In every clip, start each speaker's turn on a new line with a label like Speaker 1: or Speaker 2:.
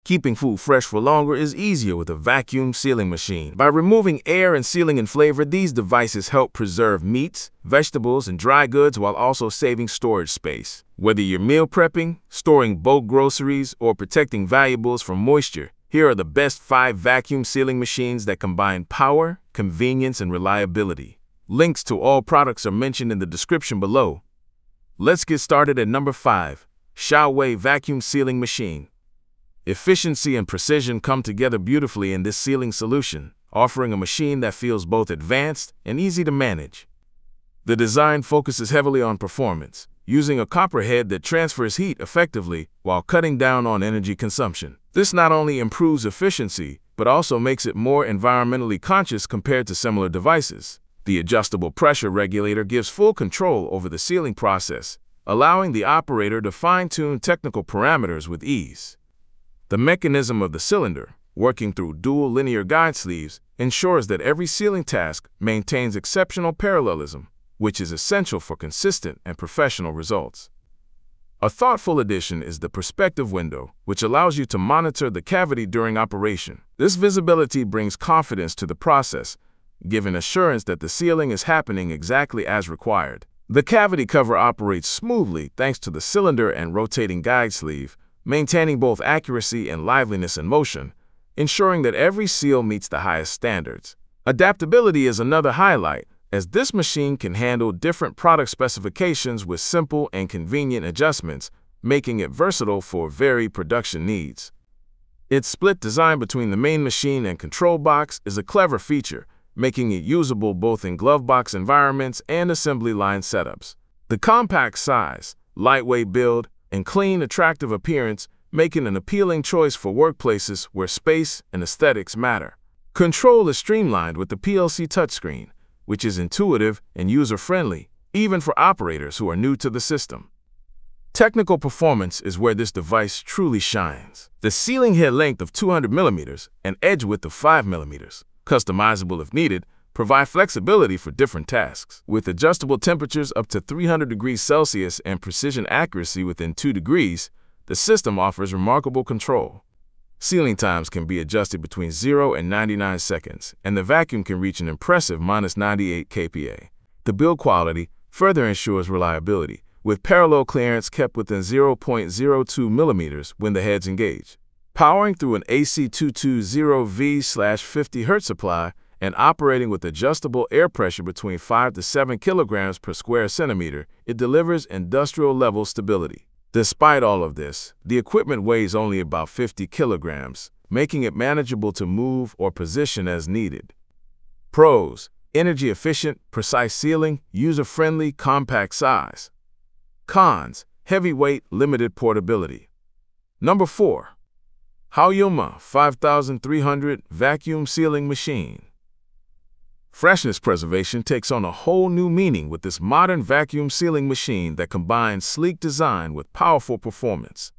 Speaker 1: Keeping food fresh for longer is easier with a vacuum sealing machine. By removing air and sealing in flavor, these devices help preserve meats, vegetables, and dry goods while also saving storage space. Whether you're meal prepping, storing bulk groceries, or protecting valuables from moisture, here are the best 5 vacuum sealing machines that combine power, convenience, and reliability. Links to all products are mentioned in the description below. Let's get started at number 5. Xiaowei Vacuum Sealing Machine. Efficiency and precision come together beautifully in this sealing solution, offering a machine that feels both advanced and easy to manage. The design focuses heavily on performance, using a copper head that transfers heat effectively while cutting down on energy consumption. This not only improves efficiency, but also makes it more environmentally conscious compared to similar devices. The adjustable pressure regulator gives full control over the sealing process, allowing the operator to fine-tune technical parameters with ease. The mechanism of the cylinder, working through dual linear guide sleeves, ensures that every sealing task maintains exceptional parallelism, which is essential for consistent and professional results. A thoughtful addition is the perspective window, which allows you to monitor the cavity during operation. This visibility brings confidence to the process, giving assurance that the sealing is happening exactly as required. The cavity cover operates smoothly thanks to the cylinder and rotating guide sleeve, maintaining both accuracy and liveliness in motion, ensuring that every seal meets the highest standards. Adaptability is another highlight, as this machine can handle different product specifications with simple and convenient adjustments, making it versatile for varied production needs. Its split design between the main machine and control box is a clever feature, making it usable both in glove box environments and assembly line setups. The compact size, lightweight build, and clean, attractive appearance make it an appealing choice for workplaces where space and aesthetics matter. Control is streamlined with the PLC touchscreen, which is intuitive and user-friendly, even for operators who are new to the system. Technical performance is where this device truly shines. The sealing head length of 200 mm and edge width of 5 mm, customizable if needed, provide flexibility for different tasks. With adjustable temperatures up to 300 degrees Celsius and precision accuracy within 2 degrees, the system offers remarkable control. Sealing times can be adjusted between 0 and 99 seconds, and the vacuum can reach an impressive -98 kPa. The build quality further ensures reliability, with parallel clearance kept within 0.02 mm when the heads engage. Powering through an AC 220V/50 Hz supply, and operating with adjustable air pressure between 5 to 7 kilograms per square centimeter, it delivers industrial-level stability. Despite all of this, the equipment weighs only about 50 kilograms, making it manageable to move or position as needed. Pros: energy-efficient, precise sealing, user-friendly, compact size. Cons: heavyweight, limited portability. Number 4. Haoyunma 5300 Vacuum Sealing Machine. Freshness preservation takes on a whole new meaning with this modern vacuum sealing machine that combines sleek design with powerful performance.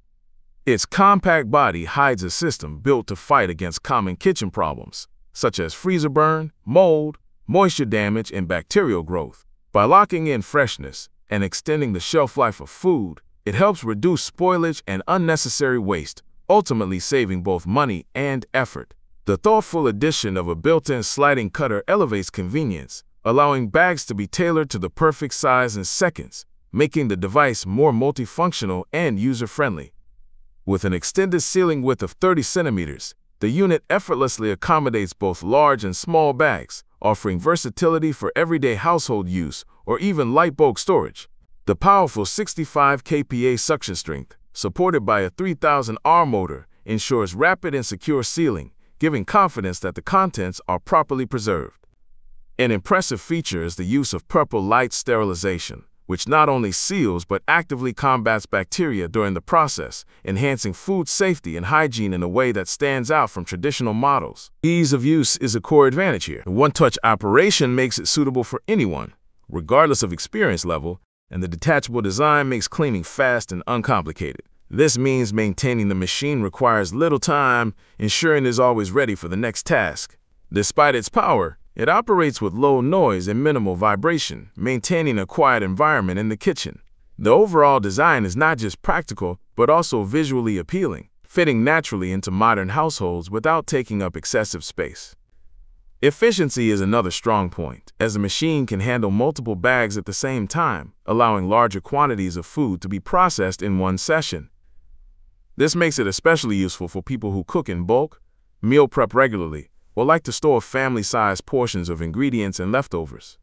Speaker 1: Its compact body hides a system built to fight against common kitchen problems, such as freezer burn, mold, moisture damage, and bacterial growth. By locking in freshness and extending the shelf life of food, it helps reduce spoilage and unnecessary waste, ultimately saving both money and effort. The thoughtful addition of a built-in sliding cutter elevates convenience, allowing bags to be tailored to the perfect size in seconds, making the device more multifunctional and user-friendly. With an extended sealing width of 30 centimeters, the unit effortlessly accommodates both large and small bags, offering versatility for everyday household use or even light bulk storage. The powerful 65 kPa suction strength, supported by a 3000 R motor, ensures rapid and secure sealing, giving confidence that the contents are properly preserved. An impressive feature is the use of purple light sterilization, which not only seals but actively combats bacteria during the process, enhancing food safety and hygiene in a way that stands out from traditional models. Ease of use is a core advantage here. The one-touch operation makes it suitable for anyone, regardless of experience level, and the detachable design makes cleaning fast and uncomplicated. This means maintaining the machine requires little time, ensuring it is always ready for the next task. Despite its power, it operates with low noise and minimal vibration, maintaining a quiet environment in the kitchen. The overall design is not just practical, but also visually appealing, fitting naturally into modern households without taking up excessive space. Efficiency is another strong point, as the machine can handle multiple bags at the same time, allowing larger quantities of food to be processed in one session. This makes it especially useful for people who cook in bulk, meal prep regularly, or like to store family-sized portions of ingredients and leftovers.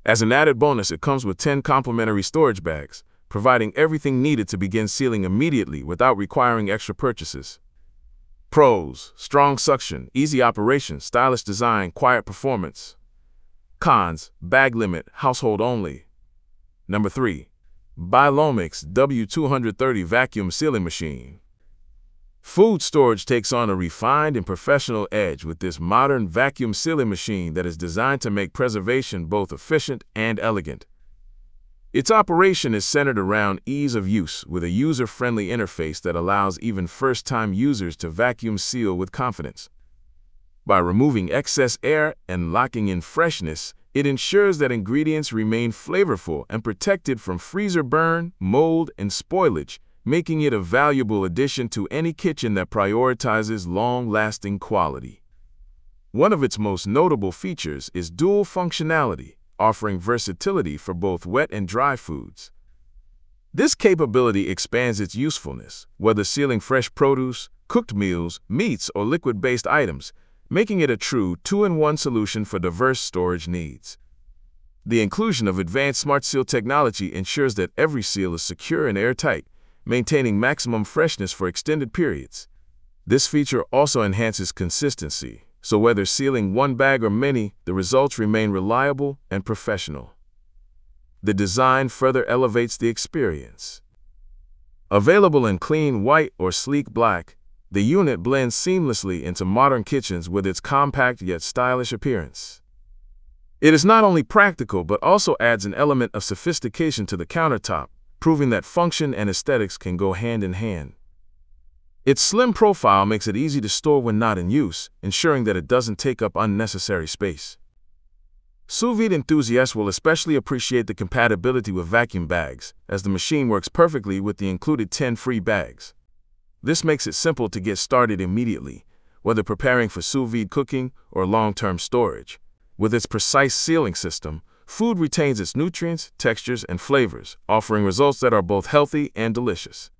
Speaker 1: As an added bonus, it comes with 10 complimentary storage bags, providing everything needed to begin sealing immediately without requiring extra purchases. Pros: strong suction, easy operation, stylish design, quiet performance. Cons: bag limit, household only. Number 3. Biolomix W230 Vacuum Sealing Machine. Food storage takes on a refined and professional edge with this modern vacuum sealing machine that is designed to make preservation both efficient and elegant. Its operation is centered around ease of use with a user-friendly interface that allows even first-time users to vacuum seal with confidence. By removing excess air and locking in freshness, it ensures that ingredients remain flavorful and protected from freezer burn, mold, and spoilage, making it a valuable addition to any kitchen that prioritizes long-lasting quality. One of its most notable features is dual functionality, offering versatility for both wet and dry foods. This capability expands its usefulness, whether sealing fresh produce, cooked meals, meats, or liquid-based items, making it a true two-in-one solution for diverse storage needs. The inclusion of advanced Smart Seal technology ensures that every seal is secure and airtight, maintaining maximum freshness for extended periods. This feature also enhances consistency, so whether sealing one bag or many, the results remain reliable and professional. The design further elevates the experience. Available in clean white or sleek black, the unit blends seamlessly into modern kitchens with its compact yet stylish appearance. It is not only practical but also adds an element of sophistication to the countertop, proving that function and aesthetics can go hand in hand. Its slim profile makes it easy to store when not in use, ensuring that it doesn't take up unnecessary space. Sous vide enthusiasts will especially appreciate the compatibility with vacuum bags, as the machine works perfectly with the included 10 free bags. This makes it simple to get started immediately, whether preparing for sous vide cooking or long-term storage. With its precise sealing system, food retains its nutrients, textures, and flavors, offering results that are both healthy and delicious.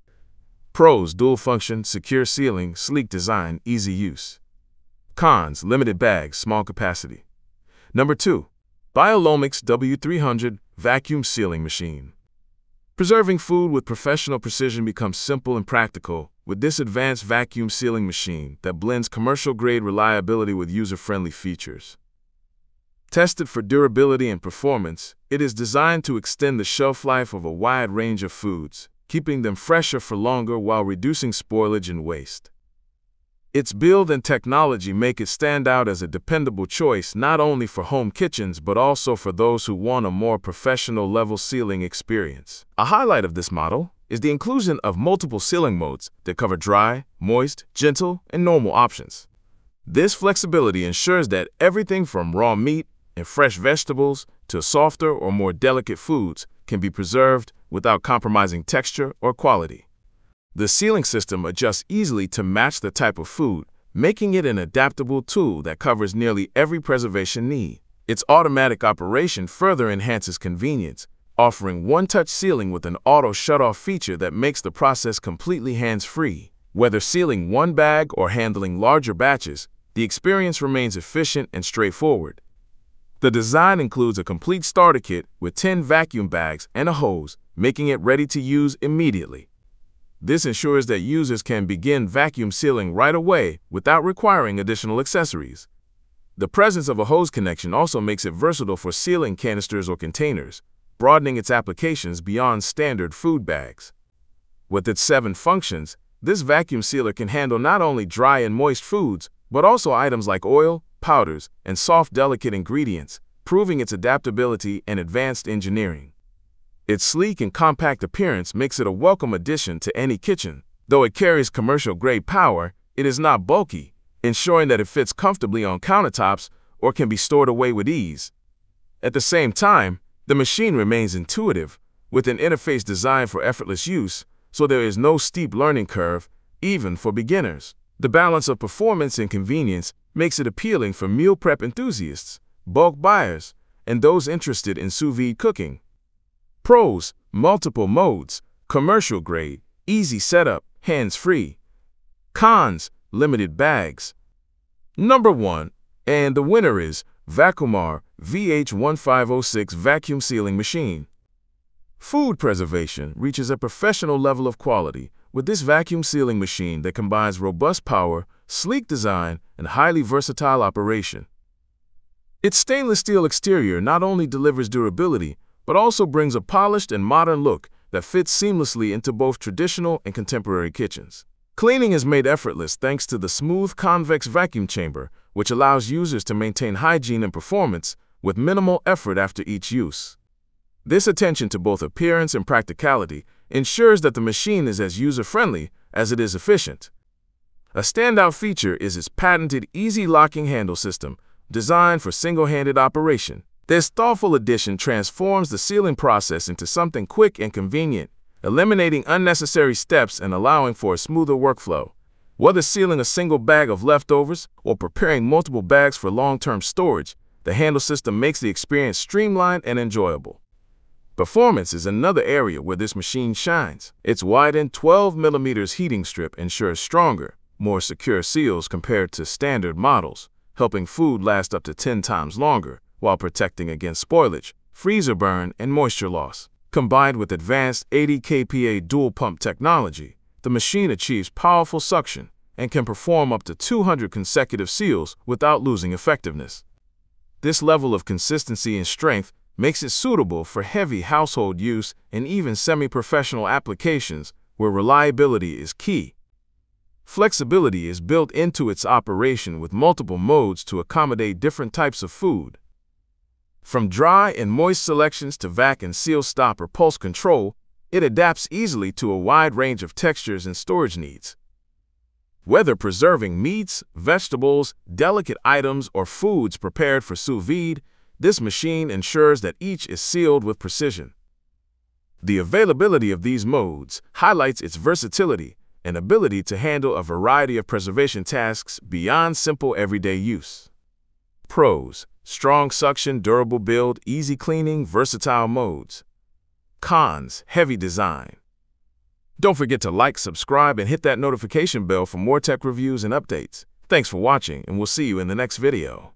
Speaker 1: Pros: dual function, secure sealing, sleek design, easy use. Cons: limited bags, small capacity. Number 2. Biolomix W300 Vacuum Sealing Machine. Preserving food with professional precision becomes simple and practical with this advanced vacuum sealing machine that blends commercial-grade reliability with user-friendly features. Tested for durability and performance, it is designed to extend the shelf life of a wide range of foods, keeping them fresher for longer while reducing spoilage and waste. Its build and technology make it stand out as a dependable choice not only for home kitchens but also for those who want a more professional-level sealing experience. A highlight of this model is the inclusion of multiple sealing modes that cover dry, moist, gentle, and normal options. This flexibility ensures that everything from raw meat and fresh vegetables to softer or more delicate foods can be preserved without compromising texture or quality. The sealing system adjusts easily to match the type of food, making it an adaptable tool that covers nearly every preservation need. Its automatic operation further enhances convenience, offering one-touch sealing with an auto shut-off feature that makes the process completely hands-free. Whether sealing one bag or handling larger batches, the experience remains efficient and straightforward. The design includes a complete starter kit with 10 vacuum bags and a hose, making it ready to use immediately. This ensures that users can begin vacuum sealing right away without requiring additional accessories. The presence of a hose connection also makes it versatile for sealing canisters or containers, broadening its applications beyond standard food bags. With its 7 functions, this vacuum sealer can handle not only dry and moist foods, but also items like oil, powders, and soft, delicate ingredients, proving its adaptability and advanced engineering. Its sleek and compact appearance makes it a welcome addition to any kitchen. Though it carries commercial-grade power, it is not bulky, ensuring that it fits comfortably on countertops or can be stored away with ease. At the same time, the machine remains intuitive, with an interface designed for effortless use, so there is no steep learning curve, even for beginners. The balance of performance and convenience makes it appealing for meal prep enthusiasts, bulk buyers, and those interested in sous vide cooking. Pros: multiple modes, commercial grade, easy setup, hands-free. Cons: limited bags. Number 1, and the winner is Vakumar VH1506 vacuum sealing machine. Food preservation reaches a professional level of quality with this vacuum sealing machine that combines robust power, sleek design, and highly versatile operation. Its stainless steel exterior not only delivers durability, but also brings a polished and modern look that fits seamlessly into both traditional and contemporary kitchens. Cleaning is made effortless thanks to the smooth convex vacuum chamber, which allows users to maintain hygiene and performance with minimal effort after each use. This attention to both appearance and practicality ensures that the machine is as user-friendly as it is efficient. A standout feature is its patented easy locking handle system, designed for single-handed operation. This thoughtful addition transforms the sealing process into something quick and convenient, eliminating unnecessary steps and allowing for a smoother workflow. Whether sealing a single bag of leftovers or preparing multiple bags for long-term storage, the handle system makes the experience streamlined and enjoyable. Performance is another area where this machine shines. Its widened 12mm heating strip ensures stronger, more secure seals compared to standard models, helping food last up to 10 times longer while protecting against spoilage, freezer burn, and moisture loss. Combined with advanced 80 kPa dual pump technology, the machine achieves powerful suction and can perform up to 200 consecutive seals without losing effectiveness. This level of consistency and strength makes it suitable for heavy household use and even semi-professional applications where reliability is key. Flexibility is built into its operation with multiple modes to accommodate different types of food. From dry and moist selections to vac and seal stop or pulse control, it adapts easily to a wide range of textures and storage needs. Whether preserving meats, vegetables, delicate items, or foods prepared for sous vide, this machine ensures that each is sealed with precision. The availability of these modes highlights its versatility and ability to handle a variety of preservation tasks beyond simple everyday use. Pros: strong suction, durable build, easy cleaning, versatile modes. Cons: heavy design. Don't forget to like, subscribe, and hit that notification bell for more tech reviews and updates. Thanks for watching, and we'll see you in the next video.